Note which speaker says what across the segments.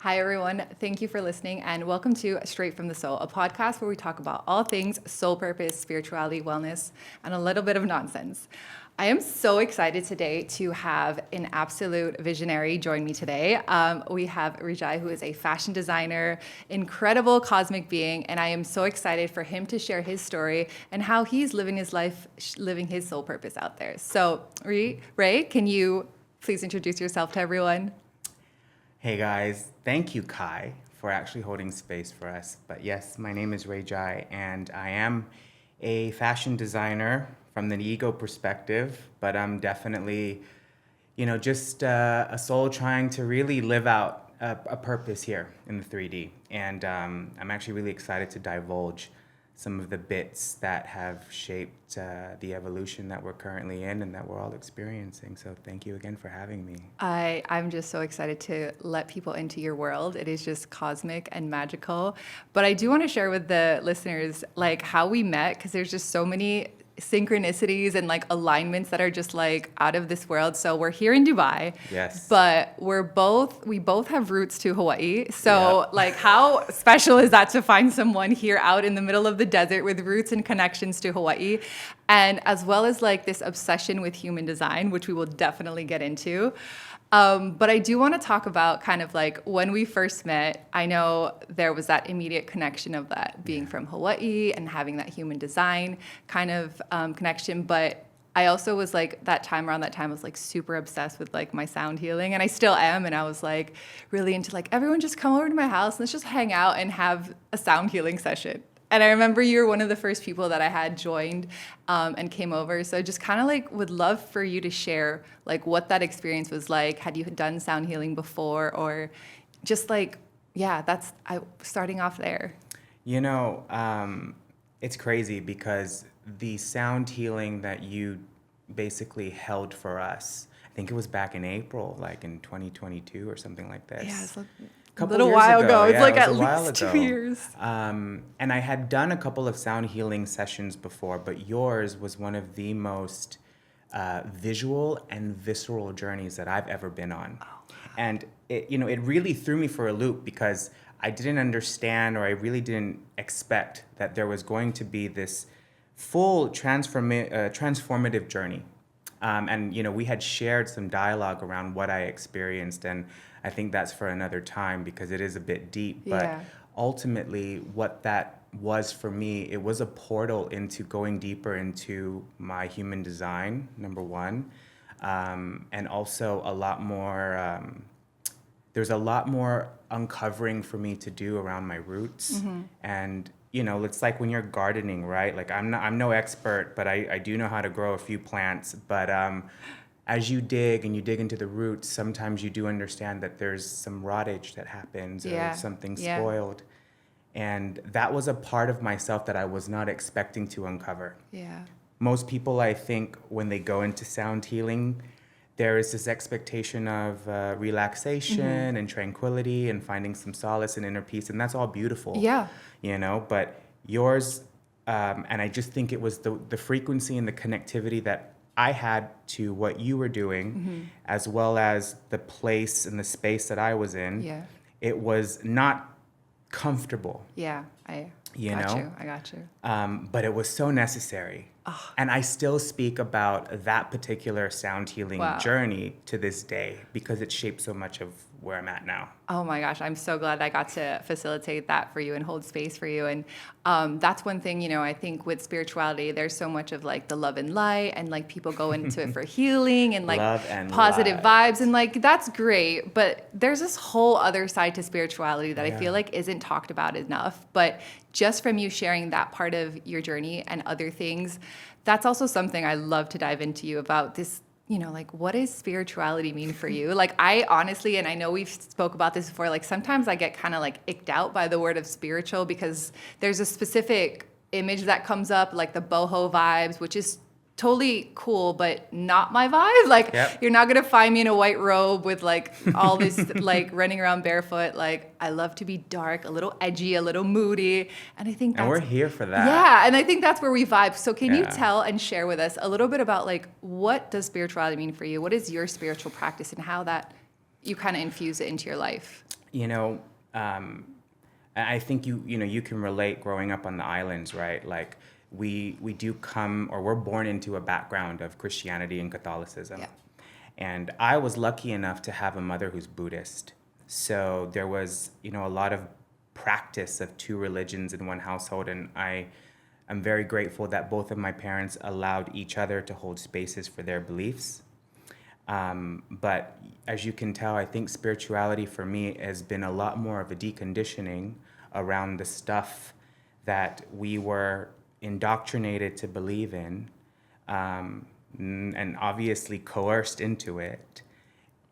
Speaker 1: Hi, everyone. Thank you for listening, and welcome to Straight from the Soul, a podcast where we talk about all things soul purpose, spirituality, wellness, and a little bit of nonsense. I am so excited today to have an absolute visionary join me today. We have Rijai, who is a fashion designer, incredible cosmic being, and I am so excited for him to share his story and how he's living his life, living his soul purpose out there. So, Ray, can you please introduce yourself to everyone?
Speaker 2: Hey guys, thank you Kai for actually holding space for us. But yes, my name is Rijai and I am a fashion designer from the ego perspective, but I'm definitely, just a soul trying to really live out a purpose here in the 3D. And I'm actually really excited to divulge some of the bits that have shaped the evolution that we're currently in and that we're all experiencing. So thank you again for having me.
Speaker 1: I'm just so excited to let people into your world. It is just cosmic and magical. But I do want to share with the listeners like how we met, because there's just so many synchronicities and like alignments that are just like out of this world. So we're here in Dubai.
Speaker 2: Yes.
Speaker 1: But we both have roots to Hawaii. So like how special is that to find someone here out in the middle of the desert with roots and connections to Hawaii? And as well as like this obsession with human design, which we will definitely get into. But I do want to talk about kind of like when we first met. I know there was that immediate connection of that being from Hawaii and having that human design kind of connection. But I also was like around that time I was like super obsessed with like my sound healing, and I still am. And I was like really into like, everyone just come over to my house and let's just hang out and have a sound healing session. And I remember you were one of the first people that I had joined and came over. So just kind of like would love for you to share like what that experience was like. Had you done sound healing before, or just like, starting off there.
Speaker 2: It's crazy because the sound healing that you basically held for us, I think it was back in April, like in 2022 or something like this.
Speaker 1: Yeah, it's like
Speaker 2: a
Speaker 1: little while ago. It's like at
Speaker 2: least
Speaker 1: 2 years.
Speaker 2: And I had done a couple of sound healing sessions before, but yours was one of the most visual and visceral journeys that I've ever been on. Oh. And it really threw me for a loop because I didn't understand, or I really didn't expect that there was going to be this full transformative journey. And we had shared some dialogue around what I experienced, and I think that's for another time because it is a bit deep. But ultimately, what that was for me, it was a portal into going deeper into my human design, number one, and also a lot more. There's a lot more uncovering for me to do around my roots, and it's like when you're gardening, right? Like I'm no expert, but I do know how to grow a few plants. But as you dig and you dig into the roots, sometimes you do understand that there's some rottage that happens or something spoiled. And that was a part of myself that I was not expecting to uncover.
Speaker 1: Yeah.
Speaker 2: Most people, I think, when they go into sound healing, there is this expectation of relaxation and tranquility and finding some solace and inner peace, and that's all beautiful.
Speaker 1: Yeah.
Speaker 2: But yours, and I just think it was the frequency and the connectivity that I had to what you were doing, as well as the place and the space that I was in.
Speaker 1: Yeah.
Speaker 2: It was not comfortable.
Speaker 1: Yeah, I got you.
Speaker 2: But it was so necessary. Oh. And I still speak about that particular sound healing journey to this day because it shaped so much of where I'm at now.
Speaker 1: Oh my gosh, I'm so glad I got to facilitate that for you and hold space for you. And that's one thing, I think with spirituality, there's so much of like the love and light, and like people go into it for healing and like positive vibes, and like that's great. But there's this whole other side to spirituality that I feel like isn't talked about enough. But just from you sharing that part of your journey and other things, that's also something I love to dive into you about this. Like what does spirituality mean for you? Like I honestly, and I know we've spoke about this before, like sometimes I get kind of like icked out by the word of spiritual because there's a specific image that comes up, like the boho vibes, which is totally cool, but not my vibe. Like you're not going to find me in a white robe with like all this, like running around barefoot. Like I love to be dark, a little edgy, a little moody. And I think
Speaker 2: we're here for that.
Speaker 1: Yeah. And I think that's where we vibe. So can you tell and share with us a little bit about like, what does spirituality mean for you? What is your spiritual practice and how that you kind of infuse it into your life?
Speaker 2: you know, I think you can relate growing up on the islands, right? Like we do come, or we're born into a background of Christianity and Catholicism.
Speaker 1: Yeah.
Speaker 2: And I was lucky enough to have a mother who's Buddhist. So there was, a lot of practice of two religions in one household. And I'm very grateful that both of my parents allowed each other to hold spaces for their beliefs. But as you can tell, I think spirituality for me has been a lot more of a deconditioning around the stuff that we were indoctrinated to believe in, and obviously coerced into it.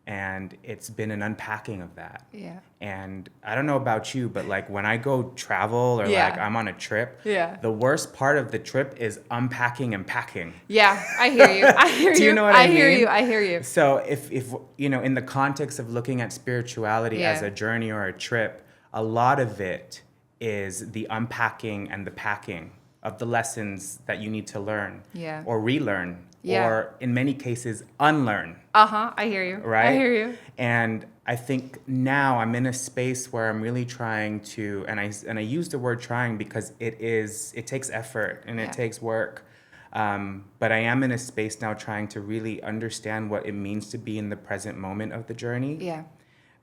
Speaker 2: And it's been an unpacking of that.
Speaker 1: Yeah.
Speaker 2: And I don't know about you, but like when I go travel or
Speaker 1: Yeah.
Speaker 2: like I'm on a trip,
Speaker 1: Yeah.
Speaker 2: the worst part of the trip is unpacking and packing.
Speaker 1: Yeah, I hear you. I hear you.
Speaker 2: Do you know what I
Speaker 1: hear
Speaker 2: mean?
Speaker 1: you. I hear you.
Speaker 2: So if in the context of looking at spirituality
Speaker 1: Yeah.
Speaker 2: as a journey or a trip, a lot of it is the unpacking and the packing of the lessons that you need to learn,
Speaker 1: Yeah.
Speaker 2: or relearn,
Speaker 1: Yeah.
Speaker 2: or in many cases unlearn.
Speaker 1: I hear you.
Speaker 2: Right?
Speaker 1: I hear you.
Speaker 2: And I think now I'm in a space where I'm really trying to, and I use the word trying because it takes effort and
Speaker 1: Yeah.
Speaker 2: it takes work. But I am in a space now trying to really understand what it means to be in the present moment of the journey.
Speaker 1: Yeah.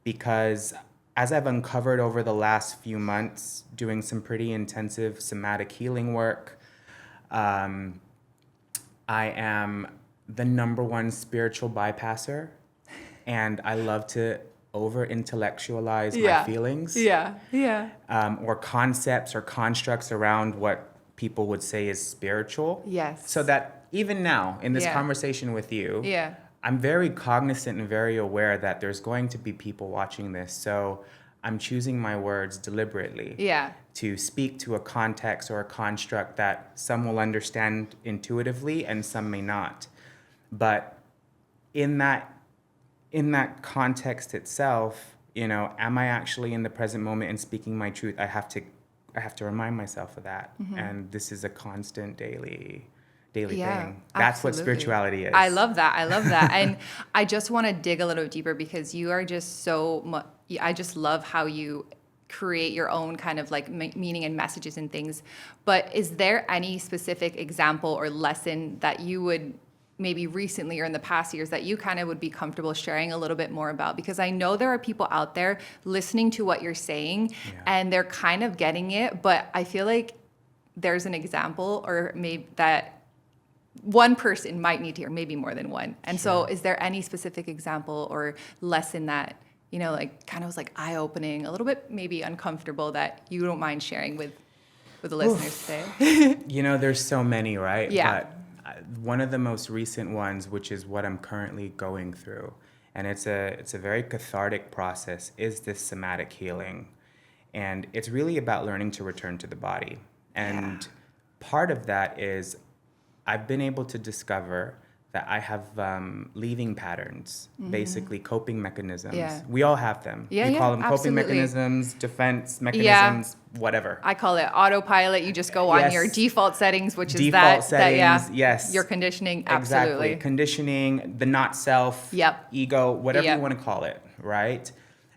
Speaker 2: Because as I've uncovered over the last few months, doing some pretty intensive somatic healing work, I am the number one spiritual bypasser, and I love to over intellectualize my feelings.
Speaker 1: Yeah. Yeah.
Speaker 2: Or concepts or constructs around what people would say is spiritual.
Speaker 1: Yes.
Speaker 2: So that even now in this
Speaker 1: Yeah.
Speaker 2: conversation with you,
Speaker 1: Yeah.
Speaker 2: I'm very cognizant and very aware that there's going to be people watching this. So I'm choosing my words deliberately.
Speaker 1: Yeah.
Speaker 2: To speak to a context or a construct that some will understand intuitively and some may not. But in that context itself, am I actually in the present moment and speaking my truth? I have to remind myself of that.
Speaker 1: Mm-hmm.
Speaker 2: And this is a constant daily
Speaker 1: Yeah,
Speaker 2: thing. That's what
Speaker 1: absolutely.
Speaker 2: spirituality is.
Speaker 1: I love that. And I just want to dig a little deeper because you are just so much, I just love how you create your own kind of like meaning and messages and things. But is there any specific example or lesson that you would maybe recently or in the past years that you kind of would be comfortable sharing a little bit more about? Because I know there are people out there listening to what you're saying and they're kind of getting it, but I feel like there's an example or maybe that one person might need to hear, maybe more than one. And so is there any specific example or lesson that, like kind of was like eye-opening, a little bit maybe uncomfortable that you don't mind sharing with the listeners today?
Speaker 2: There's so many, right?
Speaker 1: Yeah.
Speaker 2: But one of the most recent ones, which is what I'm currently going through, and it's a very cathartic process, is this somatic healing. And it's really about learning to return to the body. And part of that is I've been able to discover that I have leaving patterns, basically coping mechanisms.
Speaker 1: Yeah.
Speaker 2: We all have them.
Speaker 1: Yeah,
Speaker 2: we call them coping
Speaker 1: absolutely.
Speaker 2: mechanisms, defense mechanisms, whatever.
Speaker 1: I call it autopilot. You just go on
Speaker 2: Yes.
Speaker 1: your default settings, which is
Speaker 2: Default settings, yes.
Speaker 1: your conditioning,
Speaker 2: Exactly.
Speaker 1: absolutely.
Speaker 2: Conditioning, the not self,
Speaker 1: Yep.
Speaker 2: ego, whatever
Speaker 1: Yep.
Speaker 2: you want to call it, right?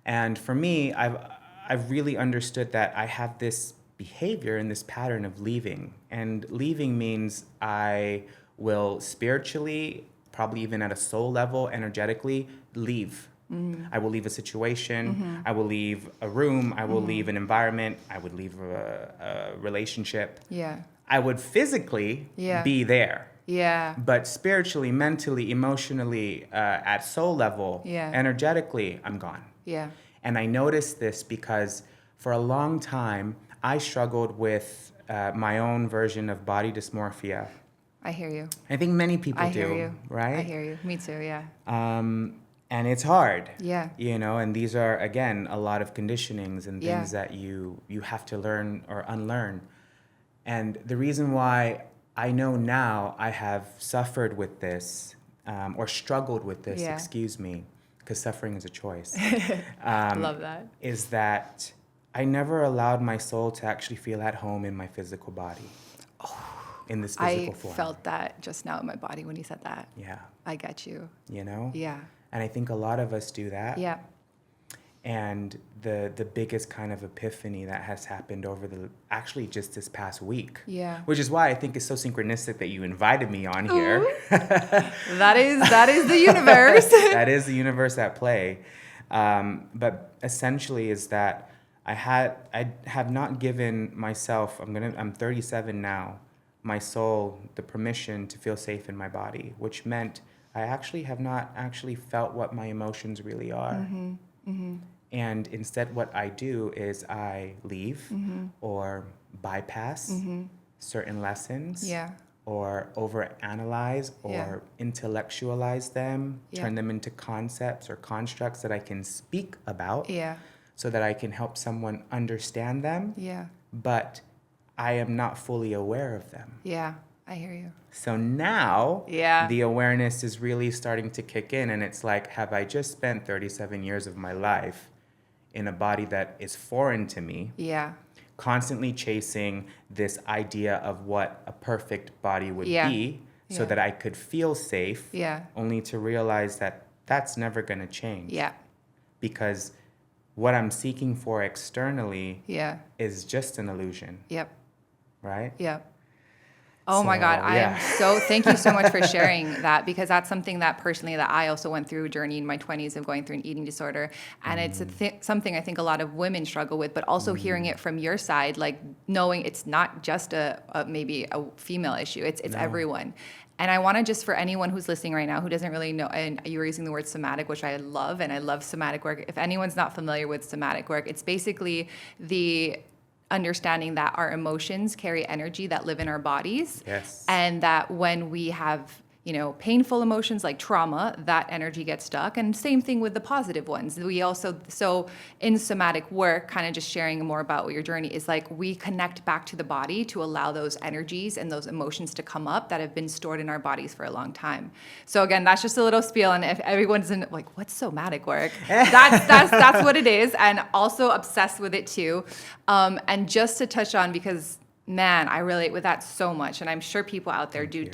Speaker 2: And for me, I've really understood that I have this behavior and this pattern of leaving. And leaving means I will spiritually, probably even at a soul level, energetically, leave. I will leave a situation. I will leave a room. I will leave an environment. I would leave a relationship.
Speaker 1: Yeah.
Speaker 2: I would physically
Speaker 1: Yeah.
Speaker 2: be there.
Speaker 1: Yeah.
Speaker 2: But spiritually, mentally, emotionally, at soul level,
Speaker 1: Yeah.
Speaker 2: energetically, I'm gone.
Speaker 1: Yeah.
Speaker 2: And I noticed this because for a long time, I struggled with my own version of body dysmorphia.
Speaker 1: I hear you.
Speaker 2: I think many people
Speaker 1: I
Speaker 2: do,
Speaker 1: hear you.
Speaker 2: right?
Speaker 1: I hear you. Me too, yeah.
Speaker 2: And it's hard.
Speaker 1: Yeah.
Speaker 2: And these are, again, a lot of conditionings and
Speaker 1: Yeah.
Speaker 2: things that you have to learn or unlearn. And the reason why I know now I have suffered with this, or struggled with this,
Speaker 1: Yeah.
Speaker 2: excuse me, because suffering is a choice,
Speaker 1: Love that.
Speaker 2: is that I never allowed my soul to actually feel at home in my physical body, in this physical
Speaker 1: I
Speaker 2: form.
Speaker 1: felt that just now in my body when you said that.
Speaker 2: Yeah.
Speaker 1: I get you.
Speaker 2: You know?
Speaker 1: Yeah.
Speaker 2: And I think a lot of us do that.
Speaker 1: Yeah.
Speaker 2: And the biggest kind of epiphany that has happened over actually just this past week.
Speaker 1: Yeah.
Speaker 2: Which is why I think it's so synchronistic that you invited me on here.
Speaker 1: That is the universe.
Speaker 2: That is the universe at play. But essentially is that I have not given myself, I'm 37 now, my soul the permission to feel safe in my body, which meant I actually have not actually felt what my emotions really are. Mm-hmm. Mm-hmm. And instead what I do is I leave mm-hmm. or bypass mm-hmm. certain lessons or overanalyze or intellectualize them, turn them into concepts or constructs that I can speak about so that I can help someone understand them. Yeah. But I am not fully aware of them.
Speaker 1: Yeah, I hear you.
Speaker 2: So now the awareness is really starting to kick in, and it's like, have I just spent 37 years of my life in a body that is foreign to me? Yeah. Constantly chasing this idea of what a perfect body would be so that I could feel safe, only to realize that that's never going to change. Yeah. Because what I'm seeking for externally is just an illusion. Yep. Right? Yep.
Speaker 1: Oh my God. Thank you so much for sharing that, because that's something that personally that I also went through a journey in my 20s of going through an eating disorder. And it's something I think a lot of women struggle with, but also hearing it from your side, like knowing it's not just maybe a female issue, it's everyone. And I want to just, for anyone who's listening right now who doesn't really know, and you were using the word somatic, which I love, and I love somatic work. If anyone's not familiar with somatic work, it's basically the understanding that our emotions carry energy that live in our bodies. Yes. And that when we have, painful emotions like trauma, that energy gets stuck. And same thing with the positive ones. We also, so in somatic work, kind of just sharing more about what your journey is like, we connect back to the body to allow those energies and those emotions to come up that have been stored in our bodies for a long time. So again, that's just a little spiel. And if everyone's like, what's somatic work? That's what it is. And also obsessed with it too. And just to touch on, because man, I relate with that so much. And I'm sure people out there do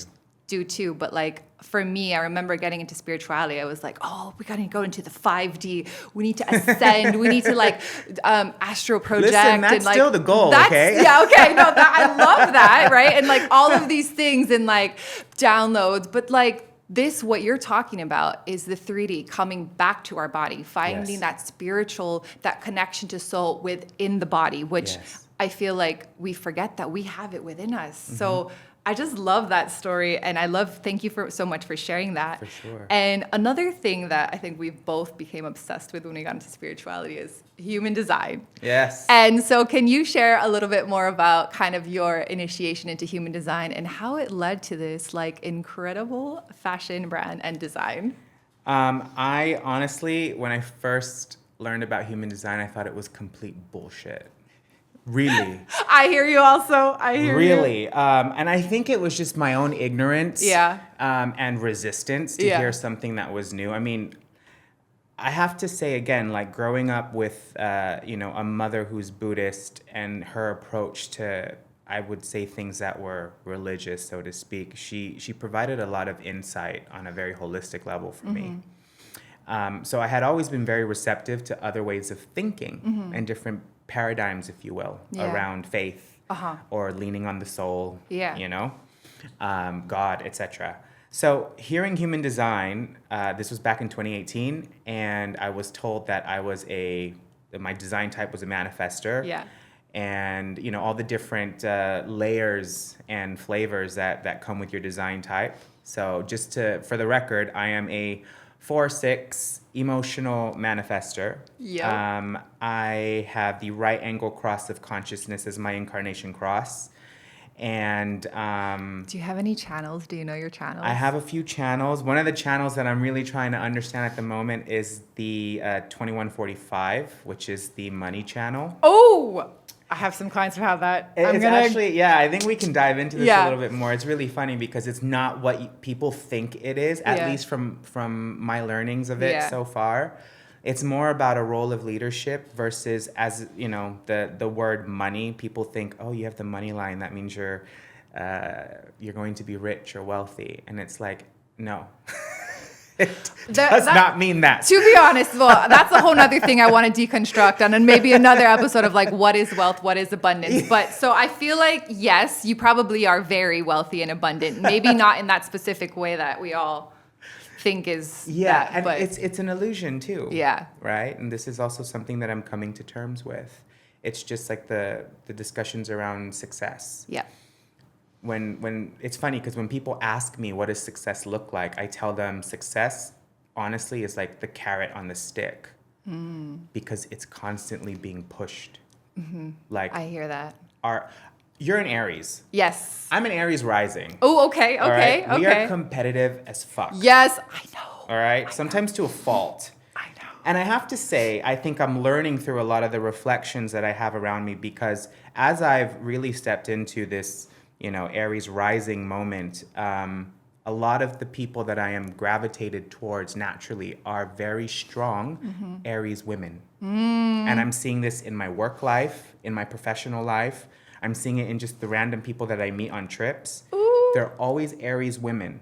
Speaker 1: too, but like for me, I remember getting into spirituality. I was like, oh, we gotta go into the 5D. We need to ascend. We need to like astral project.
Speaker 2: Listen, that's
Speaker 1: and, like,
Speaker 2: still the goal, okay?
Speaker 1: Yeah, okay. No, I love that, right? And like all of these things and like downloads, but like this, what you're talking about is the 3D coming back to our body, finding that spiritual, that connection to soul within the body, which I feel like we forget that we have it within us. Mm-hmm. So I just love that story, and thank you so much for sharing that.
Speaker 2: For sure.
Speaker 1: And another thing that I think we've both became obsessed with when we got into spirituality is human design.
Speaker 2: Yes.
Speaker 1: And so can you share a little bit more about kind of your initiation into human design and how it led to this like incredible fashion brand and design?
Speaker 2: I honestly, when I first learned about human design, I thought it was complete bullshit. Really.
Speaker 1: I hear you also. I hear you.
Speaker 2: Really. And I think it was just my own ignorance and resistance to hear something that was new. I mean, I have to say again, like growing up with, a mother who's Buddhist and her approach to, I would say, things that were religious, so to speak, she provided a lot of insight on a very holistic level for me. So I had always been very receptive to other ways of thinking and different paradigms, if you will, around faith or leaning on the soul, God, etc. So hearing human design, this was back in 2018, and I was told that my design type was a manifester. Yeah. And, all the different layers and flavors that come with your design type. So just for the record, I am a 4/6 emotional manifester. Yeah. I have the right angle cross of consciousness as my incarnation cross. And
Speaker 1: do you have any channels? Do you know your channels?
Speaker 2: I have a few channels. One of the channels that I'm really trying to understand at the moment is the 2145, which is the money channel.
Speaker 1: Oh, I have some clients who have that.
Speaker 2: I think we can dive into this a little bit more. It's really funny because it's not what people think it is, at least from my learnings of it so far. It's more about a role of leadership versus, as the word money. People think, oh, you have the money line, that means you're going to be rich or wealthy, and it's like, no. does not mean that.
Speaker 1: To be honest, well, that's a whole nother thing I want to deconstruct on, and maybe another episode of like, what is wealth, what is abundance. But so I feel like, yes, you probably are very wealthy and abundant. Maybe not in that specific way that we all think is
Speaker 2: and
Speaker 1: but
Speaker 2: it's an illusion too.
Speaker 1: Yeah.
Speaker 2: Right? And this is also something that I'm coming to terms with. It's just like the discussions around success.
Speaker 1: Yeah.
Speaker 2: When it's funny because when people ask me what does success look like, I tell them success honestly is like the carrot on the stick because it's constantly being pushed. Like
Speaker 1: I hear that.
Speaker 2: You're an Aries.
Speaker 1: Yes.
Speaker 2: I'm an Aries rising.
Speaker 1: Oh, okay.
Speaker 2: All right?
Speaker 1: Okay.
Speaker 2: We are competitive as fuck.
Speaker 1: Yes, I know.
Speaker 2: All right? Sometimes to a fault.
Speaker 1: I know.
Speaker 2: And I have to say, I think I'm learning through a lot of the reflections that I have around me because as I've really stepped into this, Aries rising moment, a lot of the people that I am gravitated towards naturally are very strong Aries women. And I'm seeing this in my work life, in my professional life. I'm seeing it in just the random people that I meet on trips.
Speaker 1: Ooh.
Speaker 2: They're always Aries women.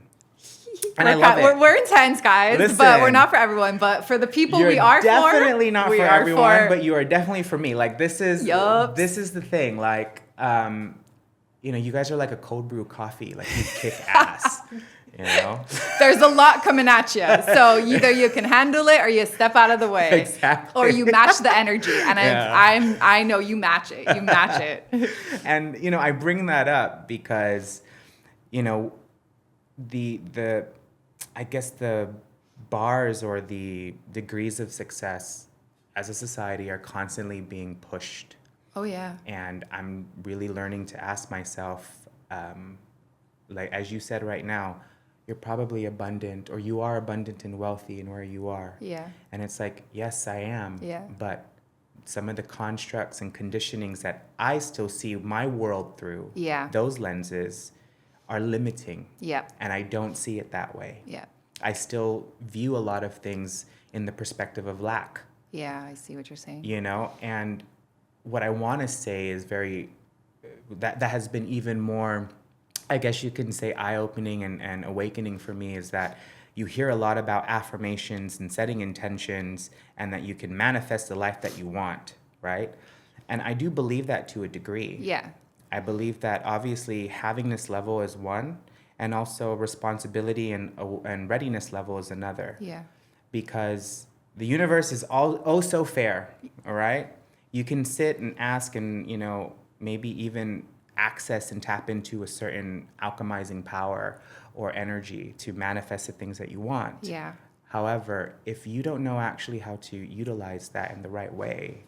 Speaker 2: And I love it.
Speaker 1: We're intense, guys, but we're not for everyone. But for the people we are
Speaker 2: definitely
Speaker 1: for,
Speaker 2: not for everyone, but you are definitely for me. Like this is the thing. Like, you guys are like a cold brew coffee. Like you kick ass.
Speaker 1: There's a lot coming at you. So either you can handle it or you step out of the way.
Speaker 2: Exactly.
Speaker 1: Or you match the energy. And I know you match it. You match it.
Speaker 2: And, I bring that up because, I guess the bars or the degrees of success as a society are constantly being pushed.
Speaker 1: Oh, yeah.
Speaker 2: And I'm really learning to ask myself, like, as you said right now, you're probably abundant or you are abundant and wealthy in where you are.
Speaker 1: Yeah.
Speaker 2: And it's like, yes, I am.
Speaker 1: Yeah.
Speaker 2: But some of the constructs and conditionings that I still see my world through, those lenses are limiting.
Speaker 1: Yeah.
Speaker 2: And I don't see it that way.
Speaker 1: Yeah.
Speaker 2: I still view a lot of things in the perspective of lack.
Speaker 1: Yeah, I see what you're saying.
Speaker 2: And what I want to say is that has been even more, I guess you can say, eye-opening and awakening for me is that you hear a lot about affirmations and setting intentions and that you can manifest the life that you want, right? And I do believe that to a degree.
Speaker 1: Yeah.
Speaker 2: I believe that obviously having this level is one, and also responsibility and readiness level is another.
Speaker 1: Yeah.
Speaker 2: Because the universe is so fair, all right? You can sit and ask and, maybe even access and tap into a certain alchemizing power or energy to manifest the things that you want.
Speaker 1: Yeah.
Speaker 2: However, if you don't know actually how to utilize that in the right way,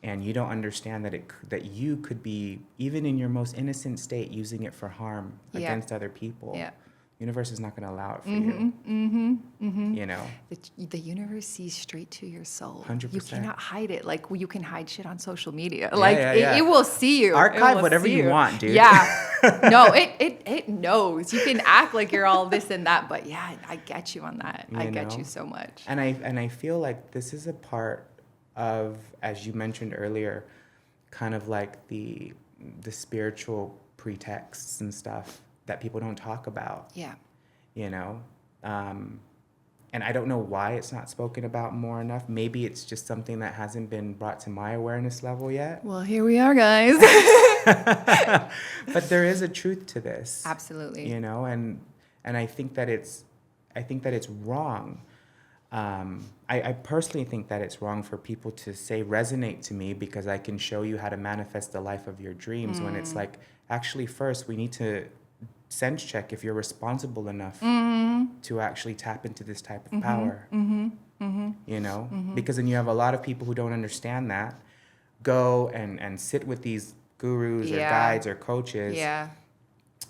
Speaker 2: and you don't understand that you could be, even in your most innocent state, using it for harm against other people, universe is not going to allow it for you.
Speaker 1: The universe sees straight to your soul.
Speaker 2: 100%.
Speaker 1: You cannot hide it. Like you can hide shit on social media.
Speaker 2: Yeah,
Speaker 1: It will see you.
Speaker 2: Archive whatever you want, dude.
Speaker 1: Yeah. No, it knows. You can act like you're all this and that, but yeah, I get you on that. I get you so much.
Speaker 2: And I feel like this is a part of, as you mentioned earlier, kind of like the spiritual pretexts and stuff that people don't talk about.
Speaker 1: Yeah.
Speaker 2: And I don't know why it's not spoken about more enough. Maybe it's just something that hasn't been brought to my awareness level yet.
Speaker 1: Well, here we are, guys.
Speaker 2: But there is a truth to this.
Speaker 1: Absolutely.
Speaker 2: And I think that it's wrong. I personally think that it's wrong for people to say resonate to me because I can show you how to manifest the life of your dreams when it's like, actually first we need to sense check if you're responsible enough to actually tap into this type of power. Because then you have a lot of people who don't understand that go and sit with these gurus or guides or coaches.
Speaker 1: Yeah.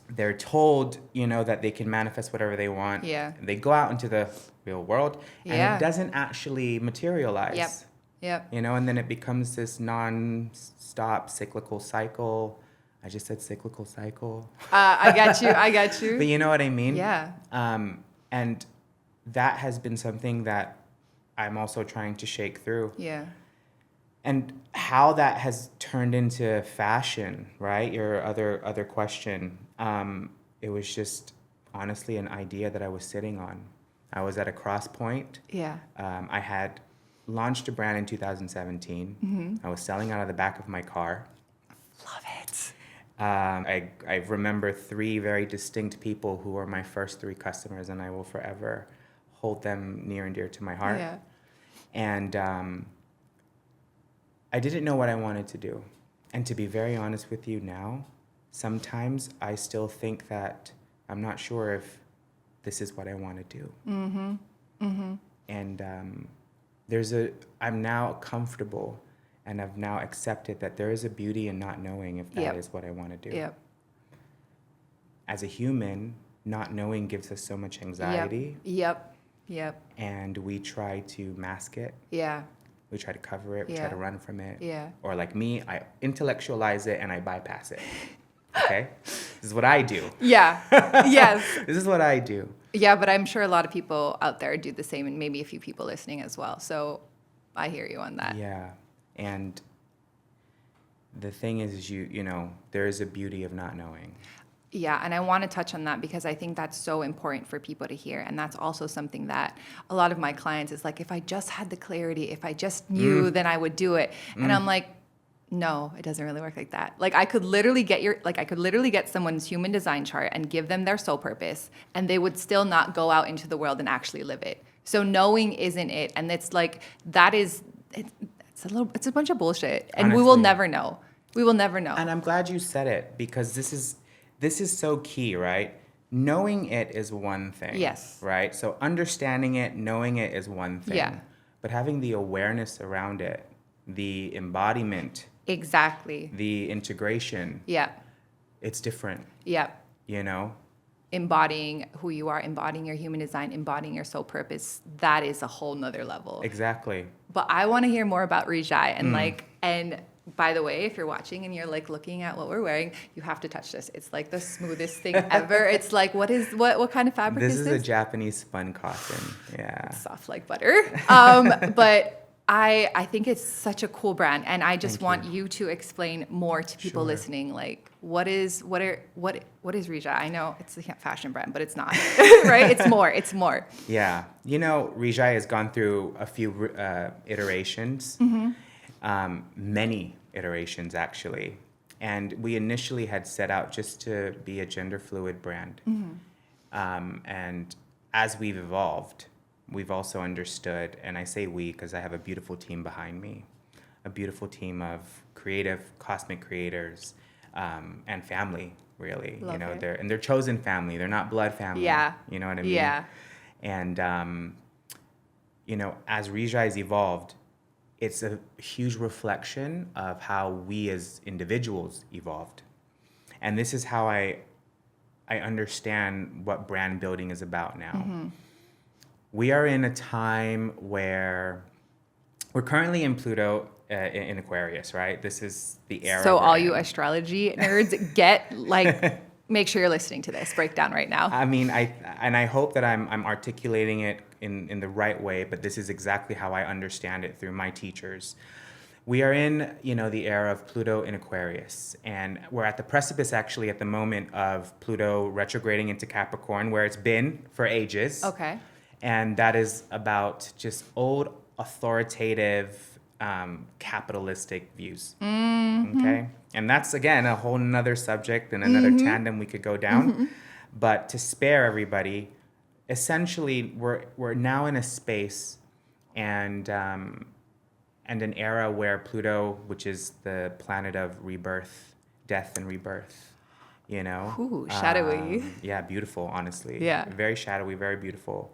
Speaker 2: They're told, that they can manifest whatever they want.
Speaker 1: Yeah.
Speaker 2: They go out into the real world and it doesn't actually materialize.
Speaker 1: Yep.
Speaker 2: And then it becomes this non-stop cyclical cycle. I just said cyclical cycle.
Speaker 1: I got you.
Speaker 2: But you know what I mean?
Speaker 1: Yeah.
Speaker 2: And that has been something that I'm also trying to shake through.
Speaker 1: Yeah.
Speaker 2: And how that has turned into fashion, right? Your other question. It was just honestly an idea that I was sitting on. I was at a cross point.
Speaker 1: Yeah.
Speaker 2: I had launched a brand in 2017.
Speaker 1: Mm-hmm.
Speaker 2: I was selling out of the back of my car.
Speaker 1: Love it.
Speaker 2: I remember 3 very distinct people who were my first 3 customers, and I will forever hold them near and dear to my heart.
Speaker 1: Yeah.
Speaker 2: And I didn't know what I wanted to do. And to be very honest with you now, sometimes I still think that I'm not sure if this is what I want to do.
Speaker 1: Mm-hmm. Mm-hmm.
Speaker 2: And I'm now comfortable, and I've now accepted that there is a beauty in not knowing if that is what I want to do.
Speaker 1: Yep.
Speaker 2: As a human, not knowing gives us so much anxiety.
Speaker 1: Yep. Yep.
Speaker 2: And we try to mask it.
Speaker 1: Yeah.
Speaker 2: We try to cover it. We try to run from it.
Speaker 1: Yeah.
Speaker 2: Or like me, I intellectualize it and I bypass it. Okay? This is what I do.
Speaker 1: Yeah. Yes.
Speaker 2: This is what I do.
Speaker 1: Yeah, but I'm sure a lot of people out there do the same, and maybe a few people listening as well. So I hear you on that.
Speaker 2: Yeah. And the thing is, you know, there is a beauty of not knowing.
Speaker 1: Yeah, and I want to touch on that because I think that's so important for people to hear. And that's also something that a lot of my clients is like, if I just had the clarity, if I just knew, then I would do it. And I'm like, no, it doesn't really work like that. Like I could literally get someone's human design chart and give them their soul purpose, and they would still not go out into the world and actually live it. So knowing isn't it. And it's like, it's a bunch of bullshit. And
Speaker 2: Honestly.
Speaker 1: we will never know. We will never know.
Speaker 2: And I'm glad you said it, because this is so key, right? Knowing it is one thing.
Speaker 1: Yes.
Speaker 2: Right? So understanding it, knowing it is one thing.
Speaker 1: Yeah.
Speaker 2: But having the awareness around it, the embodiment,
Speaker 1: Exactly.
Speaker 2: the integration,
Speaker 1: Yeah.
Speaker 2: it's different,
Speaker 1: Yeah.
Speaker 2: you know?
Speaker 1: Embodying who you are, embodying your human design, embodying your soul purpose, that is a whole nother level.
Speaker 2: Exactly.
Speaker 1: But I want to hear more about Rijai. And by the way, if you're watching and you're like looking at what we're wearing, you have to touch this. It's like the smoothest thing ever. It's like, what kind of fabric is this?
Speaker 2: This is a Japanese spun cotton. Yeah.
Speaker 1: It's soft like butter. But I think it's such a cool brand, and I just want you to explain more to people listening. Like, what is Rijai? I know it's a fashion brand, but it's not, right? It's more. It's more.
Speaker 2: Yeah, you know, Rijai has gone through a few iterations, many iterations actually, and we initially had set out just to be a gender fluid brand, and as we've evolved, we've also understood, and I say we because I have a beautiful team behind me, a beautiful team of creative, cosmic creators, and family, really.
Speaker 1: Love
Speaker 2: you know,
Speaker 1: it.
Speaker 2: they're chosen family. They're not blood family.
Speaker 1: Yeah.
Speaker 2: You know what I mean?
Speaker 1: Yeah.
Speaker 2: And you know, as Rijai's evolved, it's a huge reflection of how we as individuals evolved, and this is how I understand what brand building is about now. We are in a time where we're currently in Pluto in Aquarius, right? This is the era.
Speaker 1: So
Speaker 2: we're
Speaker 1: all
Speaker 2: in.
Speaker 1: you astrology nerds make sure you're listening to this breakdown right now.
Speaker 2: I mean, I hope that I'm articulating it in the right way, but this is exactly how I understand it through my teachers. We are in, you know, the era of Pluto in Aquarius, and we're at the precipice actually at the moment of Pluto retrograding into Capricorn, where it's been for ages.
Speaker 1: Okay.
Speaker 2: And that is about just old, authoritative, capitalistic views. Okay? And that's, again, a whole nother subject and another tandem we could go down. But to spare everybody, essentially, we're now in a space and an era where Pluto, which is the planet of rebirth, death and rebirth, you know?
Speaker 1: Ooh, shadowy.
Speaker 2: Yeah, beautiful, honestly.
Speaker 1: Yeah.
Speaker 2: Very shadowy, very beautiful.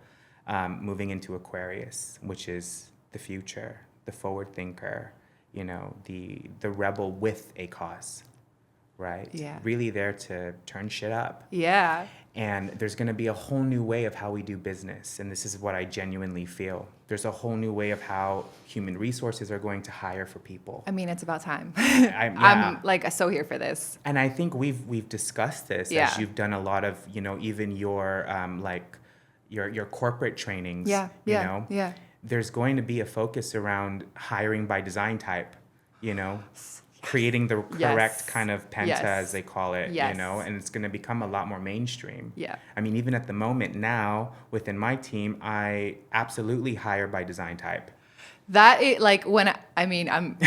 Speaker 2: Moving into Aquarius, which is the future, the forward thinker, you know, the rebel with a cause, right?
Speaker 1: Yeah.
Speaker 2: Really there to turn shit up.
Speaker 1: Yeah.
Speaker 2: And there's going to be a whole new way of how we do business. And this is what I genuinely feel. There's a whole new way of how human resources are going to hire for people.
Speaker 1: I mean, it's about time.
Speaker 2: Yeah.
Speaker 1: I'm like so here for this.
Speaker 2: And I think we've discussed this as you've done a lot of, you know, even your your corporate trainings.
Speaker 1: Yeah.
Speaker 2: You
Speaker 1: Yeah.
Speaker 2: know?
Speaker 1: Yeah.
Speaker 2: There's going to be a focus around hiring by design type, you know? creating the correct
Speaker 1: Yes.
Speaker 2: kind of penta,
Speaker 1: Yes.
Speaker 2: as they call it, you
Speaker 1: Yes.
Speaker 2: know, and it's going to become a lot more mainstream.
Speaker 1: Yeah.
Speaker 2: I mean, even at the moment now, within my team, I absolutely hire by design type.
Speaker 1: That it like when I'm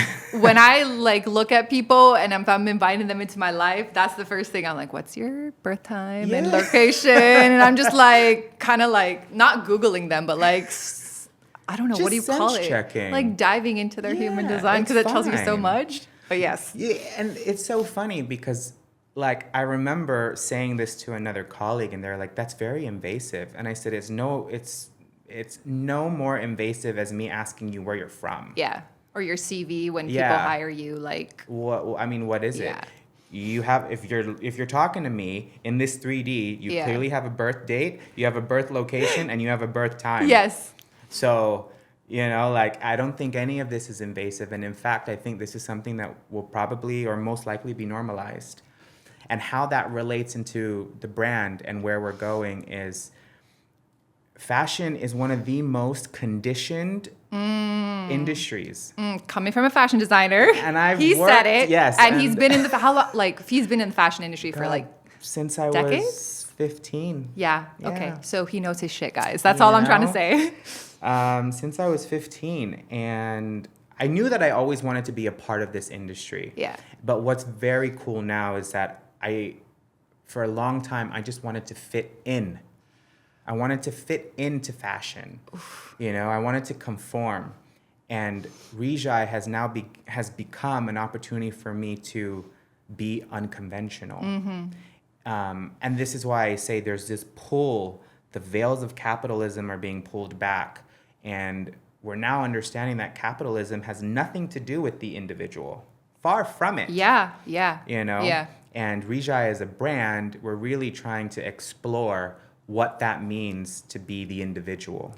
Speaker 1: when I like look at people and I'm inviting them into my life, that's the first thing I'm like, what's your birth time and
Speaker 2: Yeah.
Speaker 1: location? And I'm just like kind of like not Googling them, but like I don't know, what do you
Speaker 2: Just
Speaker 1: call
Speaker 2: sense
Speaker 1: it?
Speaker 2: checking.
Speaker 1: Like diving into their human
Speaker 2: Yeah,
Speaker 1: design because it
Speaker 2: it's
Speaker 1: tells you so
Speaker 2: fine.
Speaker 1: much. But yes.
Speaker 2: Yeah, and it's so funny because, like, I remember saying this to another colleague, and they're like, "That's very invasive." And I said, "It's no more invasive as me asking you where you're from."
Speaker 1: Yeah. Or your CV when people
Speaker 2: Yeah.
Speaker 1: hire you, like
Speaker 2: What I mean, what is
Speaker 1: Yeah.
Speaker 2: it? You have if you're talking to me in this 3D, you
Speaker 1: Yeah.
Speaker 2: clearly have a birth date, you have a birth location, and you have a birth time.
Speaker 1: yes.
Speaker 2: So, you know, like, I don't think any of this is invasive. And in fact, I think this is something that will probably or most likely be normalized. And how that relates into the brand and where we're going is fashion is one of the most conditioned industries.
Speaker 1: Coming from a fashion designer,
Speaker 2: And I've
Speaker 1: he
Speaker 2: worked-
Speaker 1: said it.
Speaker 2: yes,
Speaker 1: and he's
Speaker 2: and-
Speaker 1: been in the how long, like he's been in the fashion industry for
Speaker 2: God,
Speaker 1: like
Speaker 2: since I
Speaker 1: decades?
Speaker 2: was 15.
Speaker 1: yeah. Okay,
Speaker 2: Yeah.
Speaker 1: so he knows his shit, guys. That's
Speaker 2: You
Speaker 1: all I'm trying to
Speaker 2: know?
Speaker 1: say.
Speaker 2: Since I was 15, and I knew that I always wanted to be a part of this industry.
Speaker 1: Yeah.
Speaker 2: But what's very cool now is that for a long time, I just wanted to fit in. I wanted to fit into fashion. You know, I wanted to conform. And Rijai has become an opportunity for me to be unconventional. And this is why I say there's this pull. The veils of capitalism are being pulled back. And we're now understanding that capitalism has nothing to do with the individual. Far from it.
Speaker 1: Yeah. Yeah.
Speaker 2: You know?
Speaker 1: Yeah.
Speaker 2: And Rijai as a brand, we're really trying to explore what that means to be the individual.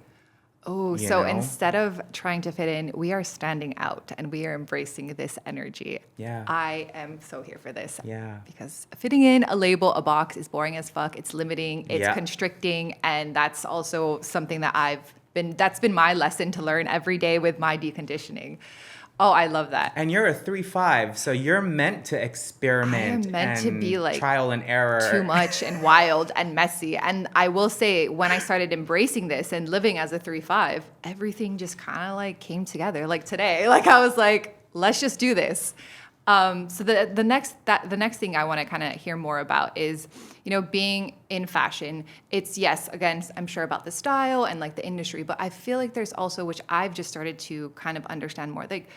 Speaker 1: Oh,
Speaker 2: You
Speaker 1: so
Speaker 2: know?
Speaker 1: instead of trying to fit in, we are standing out and we are embracing this energy.
Speaker 2: Yeah.
Speaker 1: I am so here for this.
Speaker 2: Yeah.
Speaker 1: Because fitting in a label, a box is boring as fuck. It's limiting, it's
Speaker 2: Yeah.
Speaker 1: constricting, and that's also something that that's been my lesson to learn every day with my deconditioning. Oh, I love that.
Speaker 2: And you're a 3-5, so you're meant to experiment.
Speaker 1: I am meant to
Speaker 2: and
Speaker 1: be, like,
Speaker 2: trial and error.
Speaker 1: Too much and wild and messy. And I will say, when I started embracing this and living as a 3-5, everything just kind of like came together. Like today, like I was like, let's just do this. So the next thing I want to kind of hear more about is, you know, being in fashion. It's, yes, again, I'm sure about the style and like the industry, but I feel like there's also, which I've just started to kind of understand more, like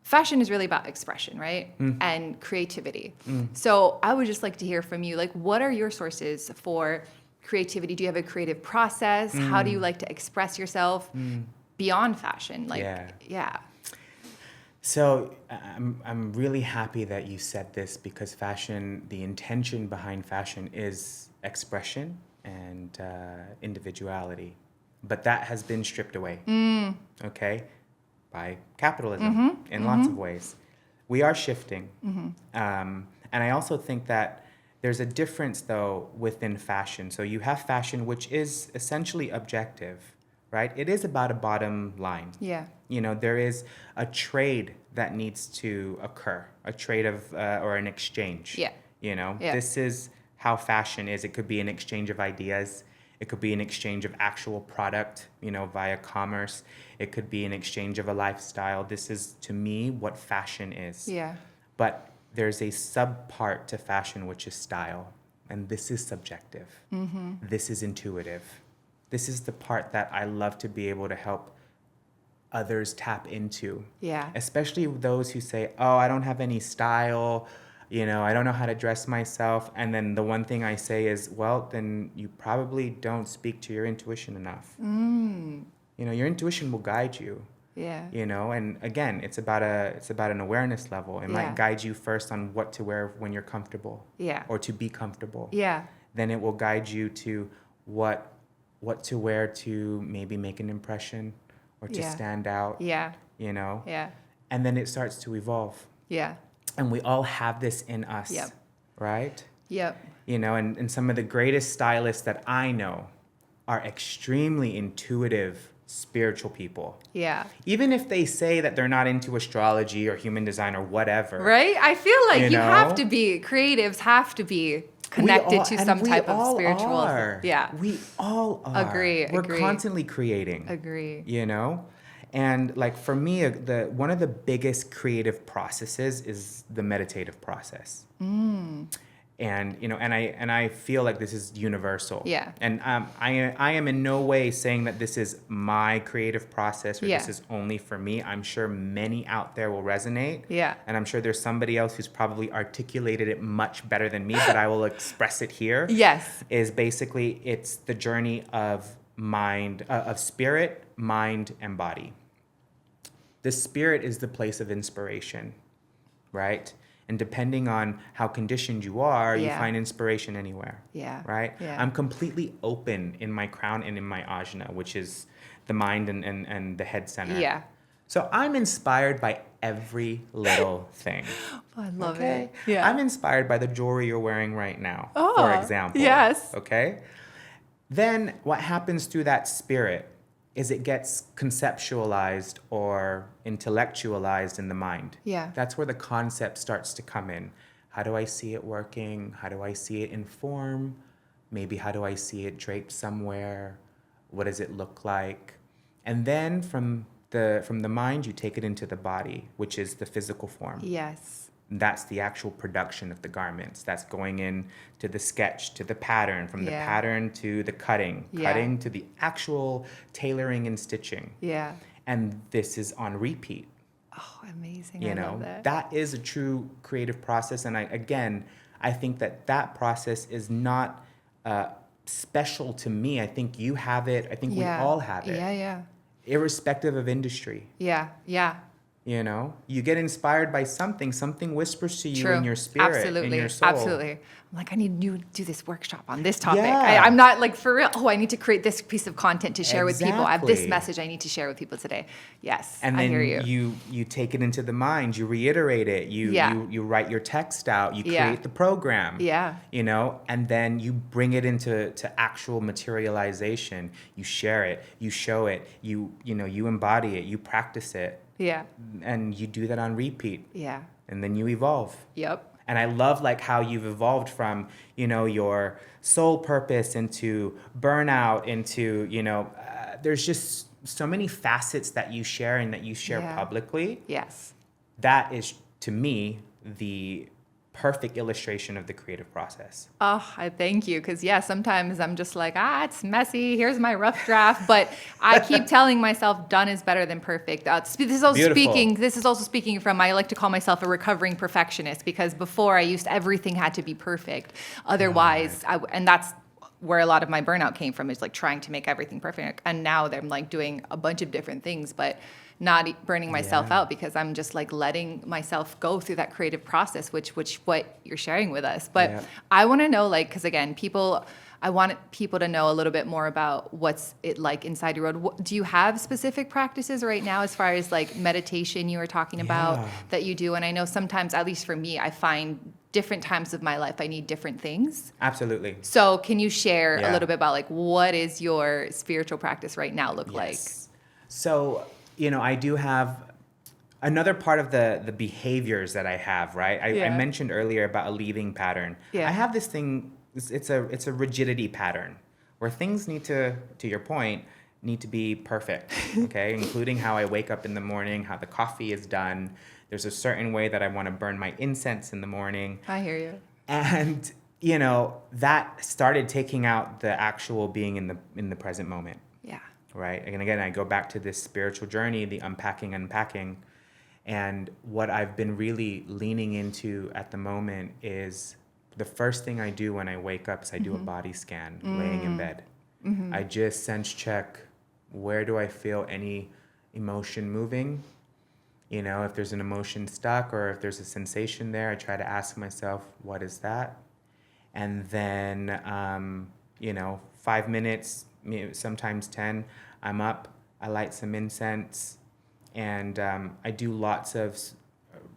Speaker 1: fashion is really about expression, right? And creativity. So I would just like to hear from you, like, what are your sources for creativity? Do you have a creative process? How do you like to express yourself beyond fashion? Like, yeah.
Speaker 2: So I'm really happy that you said this because fashion, the intention behind fashion is expression and individuality. But that has been stripped away, okay, by capitalism in lots of ways. We are shifting. And I also think that there's a difference, though, within fashion. So you have fashion, which is essentially objective, right? It is about a bottom line.
Speaker 1: Yeah.
Speaker 2: You know, there is a trade that needs to occur, a trade of or an exchange.
Speaker 1: Yeah.
Speaker 2: You know,
Speaker 1: Yeah.
Speaker 2: this is how fashion is. It could be an exchange of ideas. It could be an exchange of actual product, you know, via commerce. It could be an exchange of a lifestyle. This is, to me, what fashion is.
Speaker 1: Yeah.
Speaker 2: But there's a sub-part to fashion, which is style. And this is subjective. This is intuitive. This is the part that I love to be able to help others tap into.
Speaker 1: Yeah.
Speaker 2: Especially those who say, oh, I don't have any style, you know, I don't know how to dress myself. And then the one thing I say is, well, then you probably don't speak to your intuition enough. You know, your intuition will guide you.
Speaker 1: Yeah.
Speaker 2: You know, and again, it's about an awareness level. It
Speaker 1: Yeah.
Speaker 2: might guide you first on what to wear when you're comfortable.
Speaker 1: Yeah.
Speaker 2: Or to be comfortable.
Speaker 1: Yeah.
Speaker 2: Then it will guide you to what to wear to maybe make an impression or to
Speaker 1: Yeah.
Speaker 2: stand out.
Speaker 1: Yeah.
Speaker 2: You know?
Speaker 1: Yeah.
Speaker 2: And then it starts to evolve.
Speaker 1: Yeah.
Speaker 2: And we all have this in us.
Speaker 1: Yep.
Speaker 2: Right?
Speaker 1: Yep.
Speaker 2: You know, and some of the greatest stylists that I know are extremely intuitive spiritual people.
Speaker 1: Yeah.
Speaker 2: Even if they say that they're not into astrology or human design or whatever.
Speaker 1: Right? I feel like you
Speaker 2: know?
Speaker 1: have to be, creatives have to be connected to some type of spiritual.
Speaker 2: Are.
Speaker 1: Yeah.
Speaker 2: We all are.
Speaker 1: Agree.
Speaker 2: We're constantly creating.
Speaker 1: Agree.
Speaker 2: You know? And like for me, one of the biggest creative processes is the meditative process. And and I feel like this is universal.
Speaker 1: Yeah.
Speaker 2: And I am in no way saying that this is my creative process or this is only for me. I'm sure many out there will resonate.
Speaker 1: Yeah.
Speaker 2: And I'm sure there's somebody else who's probably articulated it much better than me, but I will express it here.
Speaker 1: Yes.
Speaker 2: Is basically it's the journey of spirit, mind, and body. The spirit is the place of inspiration, right? And depending on how conditioned you are, you find inspiration anywhere.
Speaker 1: Yeah.
Speaker 2: Right?
Speaker 1: Yeah.
Speaker 2: I'm completely open in my crown and in my ajna, which is the mind and the head center.
Speaker 1: Yeah.
Speaker 2: So I'm inspired by every little thing.
Speaker 1: Oh, I love it. Yeah.
Speaker 2: I'm inspired by the jewelry you're wearing right now,
Speaker 1: Oh,
Speaker 2: for example.
Speaker 1: yes.
Speaker 2: Okay? Then what happens through that spirit is it gets conceptualized or intellectualized in the mind.
Speaker 1: Yeah.
Speaker 2: That's where the concept starts to come in. How do I see it working? How do I see it in form? Maybe how do I see it draped somewhere? What does it look like? And then from the mind, you take it into the body, which is the physical form.
Speaker 1: Yes.
Speaker 2: That's the actual production of the garments. That's going in to the sketch, to the pattern, from the pattern to the cutting to the actual tailoring and stitching.
Speaker 1: Yeah.
Speaker 2: And this is on repeat.
Speaker 1: Oh, amazing.
Speaker 2: You
Speaker 1: I
Speaker 2: know,
Speaker 1: love
Speaker 2: that is a true creative process. And I think that process is not special to me. I think you have it. I think we all have it.
Speaker 1: Yeah, yeah.
Speaker 2: Irrespective of industry.
Speaker 1: Yeah, yeah.
Speaker 2: You know, you get inspired by something whispers to you
Speaker 1: True.
Speaker 2: in your spirit,
Speaker 1: Absolutely.
Speaker 2: in your soul.
Speaker 1: Absolutely. I'm like, I need you to do this workshop on this topic.
Speaker 2: Yeah.
Speaker 1: I'm not like, for real, I need to create this piece of content to share with people. I have this
Speaker 2: Exactly.
Speaker 1: message I need to share with people today. Yes,
Speaker 2: And
Speaker 1: I
Speaker 2: then
Speaker 1: hear you.
Speaker 2: you take it into the mind, you reiterate it, you write your text out, you create the program.
Speaker 1: Yeah.
Speaker 2: You know, and then you bring it into actual materialization. You share it, you show it, you embody it, you practice it.
Speaker 1: Yeah.
Speaker 2: And you do that on repeat.
Speaker 1: Yeah.
Speaker 2: And then you evolve.
Speaker 1: Yep.
Speaker 2: And I love like how you've evolved from, your sole purpose into burnout into, there's just so many facets that you share and that you share publicly.
Speaker 1: Yes.
Speaker 2: That is, to me, the perfect illustration of the creative process.
Speaker 1: Oh, I thank you. Because sometimes I'm just like, it's messy. Here's my rough draft. But I keep telling myself done is better than perfect. This is also speaking from, I like to call myself a recovering perfectionist, because before everything had to be perfect. Otherwise, and that's where a lot of my burnout came from, is like trying to make everything perfect. And now I'm like doing a bunch of different things, but not burning myself out, because I'm just like letting myself go through that creative process, which what you're sharing with us. But I want to know, like, because again, I want people to know a little bit more about what's it like inside your world. Do you have specific practices right now as far as like meditation you were talking about that you do? And I know sometimes, at least for me, I find different times of my life I need different things.
Speaker 2: Absolutely.
Speaker 1: So can you share a little bit about like what is your spiritual practice right now look like?
Speaker 2: So, I do have another part of the behaviors that I have, right? I mentioned earlier about a leaving pattern. Yeah. I have this thing, it's a rigidity pattern where things need to your point, need to be perfect, okay? Including how I wake up in the morning, how the coffee is done. There's a certain way that I want to burn my incense in the morning.
Speaker 1: I hear you.
Speaker 2: And, that started taking out the actual being in the present moment.
Speaker 1: Yeah.
Speaker 2: Right? And again, I go back to this spiritual journey, the unpacking. And what I've been really leaning into at the moment is the first thing I do when I wake up is I do a body scan laying in bed. Mm-hmm. I just sense check, where do I feel any emotion moving? If there's an emotion stuck or if there's a sensation there, I try to ask myself, what is that? And then, 5 minutes, sometimes 10, I'm up, I light some incense, and I do lots of,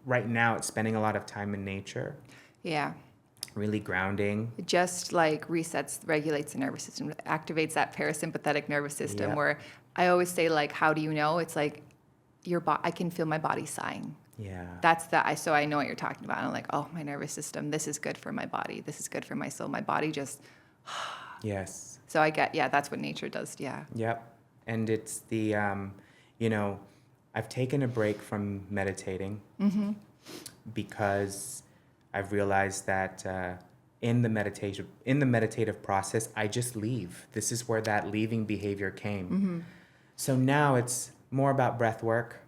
Speaker 2: right now it's spending a lot of time in nature. Yeah. Really grounding.
Speaker 1: It just like regulates the nervous system, activates that parasympathetic nervous system where I always say, like, how do you know? It's like I can feel my body sighing.
Speaker 2: Yeah.
Speaker 1: So I know what you're talking about. And I'm like, oh, my nervous system, this is good for my body. This is good for my soul. My body just,
Speaker 2: Yes.
Speaker 1: so I get, yeah, that's what nature does. Yeah.
Speaker 2: Yep. And it's the, you know, I've taken a break from meditating because I've realized that in the meditative process, I just leave. This is where that leaving behavior came. So now it's more about breath work,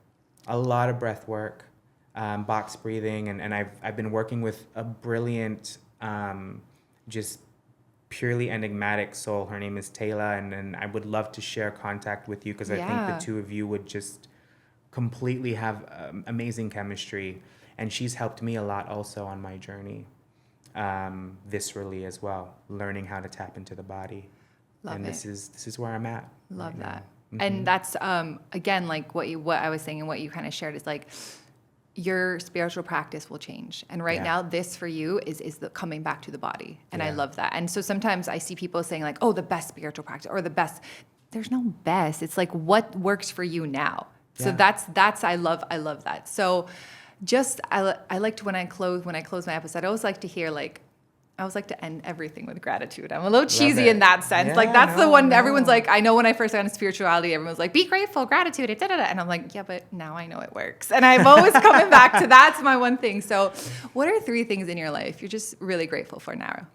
Speaker 2: a lot of breath work, box breathing, and I've been working with a brilliant, just purely enigmatic soul. Her name is Taylor, and I would love to share contact with you because I think the two of you would just completely have amazing chemistry. And she's helped me a lot also on my journey, viscerally as well, learning how to tap into the body.
Speaker 1: Love
Speaker 2: and
Speaker 1: it.
Speaker 2: this is where I'm at.
Speaker 1: Love
Speaker 2: right
Speaker 1: that.
Speaker 2: now.
Speaker 1: And that's, again, like what I was saying and what you kind of shared is like, your spiritual practice will change. And right now, this for you is the coming back to the body. And I love that. And so sometimes I see people saying like, oh, the best spiritual practice or the best. There's no best. It's like what works for you now. So that's I love that. So just I like to when I close my episode, I always like to hear like I always like to end everything with gratitude. I'm a little cheesy in that sense.
Speaker 2: Yeah,
Speaker 1: like that's the one everyone's like, I know when I first got into spirituality, everyone's like, be grateful, gratitude, da, da, da. And I'm like, yeah, but now I know it works. And I'm always coming back to that's my one thing. So what are 3 things in your life you're just really grateful for now?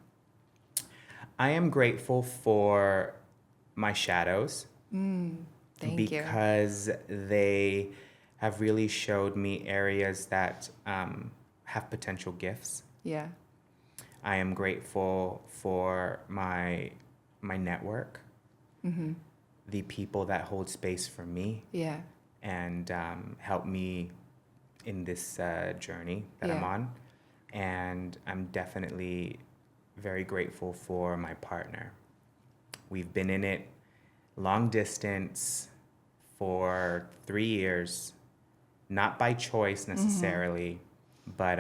Speaker 2: I am grateful for my shadows.
Speaker 1: Thank you.
Speaker 2: Because they have really showed me areas that have potential gifts.
Speaker 1: Yeah.
Speaker 2: I am grateful for my network, the people that hold space for me, and help me in this journey that I'm on. And I'm definitely very grateful for my partner. We've been in it long distance for 3 years, not by choice necessarily, but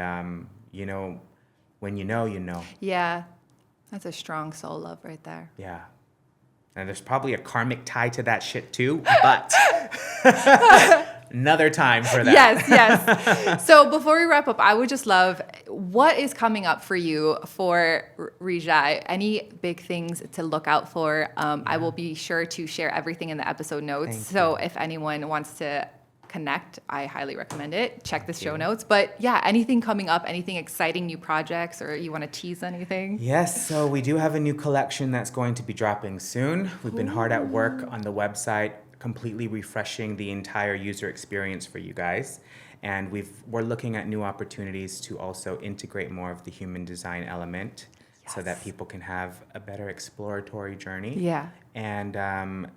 Speaker 2: you know, when you know, you know.
Speaker 1: Yeah, that's a strong soul love right there.
Speaker 2: Yeah. And there's probably a karmic tie to that shit too, but another time for that.
Speaker 1: Yes. So before we wrap up, I would just love, what is coming up for you for Rijai? Any big things to look out for? I will be sure to share everything in the episode notes. So if anyone wants to connect, I highly recommend it. Check the show notes. But yeah, anything coming up, anything exciting, new projects, or you want to tease anything?
Speaker 2: Yes, so we do have a new collection that's going to be dropping soon. We've been hard at work on the website, completely refreshing the entire user experience for you guys. And we're looking at new opportunities to also integrate more of the human design element so that people can have a better exploratory journey.
Speaker 1: Yeah.
Speaker 2: And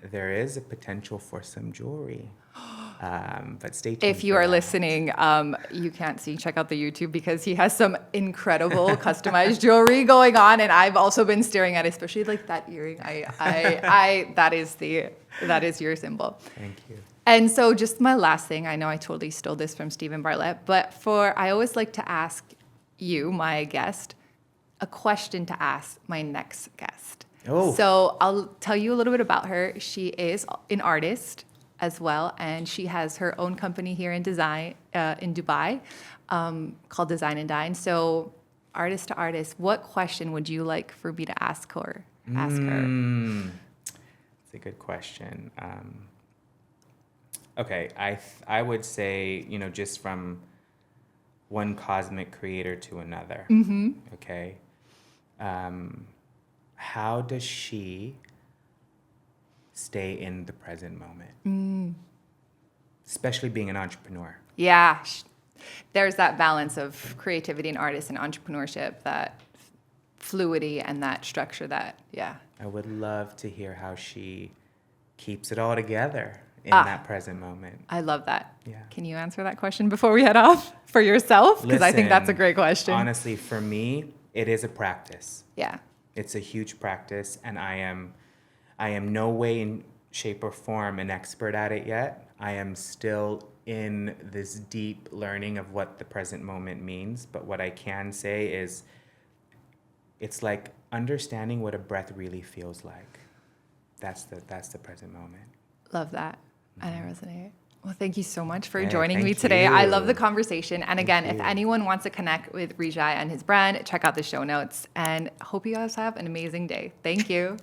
Speaker 2: there is a potential for some jewelry. But stay tuned.
Speaker 1: If you are listening, you can't see, check out the YouTube because he has some incredible customized jewelry going on. And I've also been staring at it, especially like that earring. That is your symbol.
Speaker 2: Thank you.
Speaker 1: And so just my last thing, I know I totally stole this from Stephen Bartlett, but I always like to ask you, my guest, a question to ask my next guest.
Speaker 2: Oh.
Speaker 1: So I'll tell you a little bit about her. She is an artist as well, and she has her own company here in Dubai called Design and Dine. So artist to artist, what question would you like for me to ask her? That's
Speaker 2: a good question. Okay, I would say, you know, just from one cosmic creator to another. Okay. How does she stay in the present moment? Especially being an entrepreneur.
Speaker 1: Yeah. There's that balance of creativity and artist and entrepreneurship, that fluidity and that structure
Speaker 2: I would love to hear how she keeps it all together in that present moment.
Speaker 1: I love that.
Speaker 2: Yeah.
Speaker 1: Can you answer that question before we head off for yourself? Because I think that's a great question.
Speaker 2: Honestly, for me, it is a practice.
Speaker 1: Yeah.
Speaker 2: It's a huge practice, and I am no way in shape or form an expert at it yet. I am still in this deep learning of what the present moment means. But what I can say is it's like understanding what a breath really feels like. That's the present moment.
Speaker 1: Love that. And I resonate. Well, thank you so much for
Speaker 2: Hey,
Speaker 1: joining me
Speaker 2: thank
Speaker 1: today. I love
Speaker 2: you.
Speaker 1: the conversation. And again, if
Speaker 2: you.
Speaker 1: anyone wants to connect with Rijai and his brand, check out the show notes. And hope you guys have an amazing day. Thank you.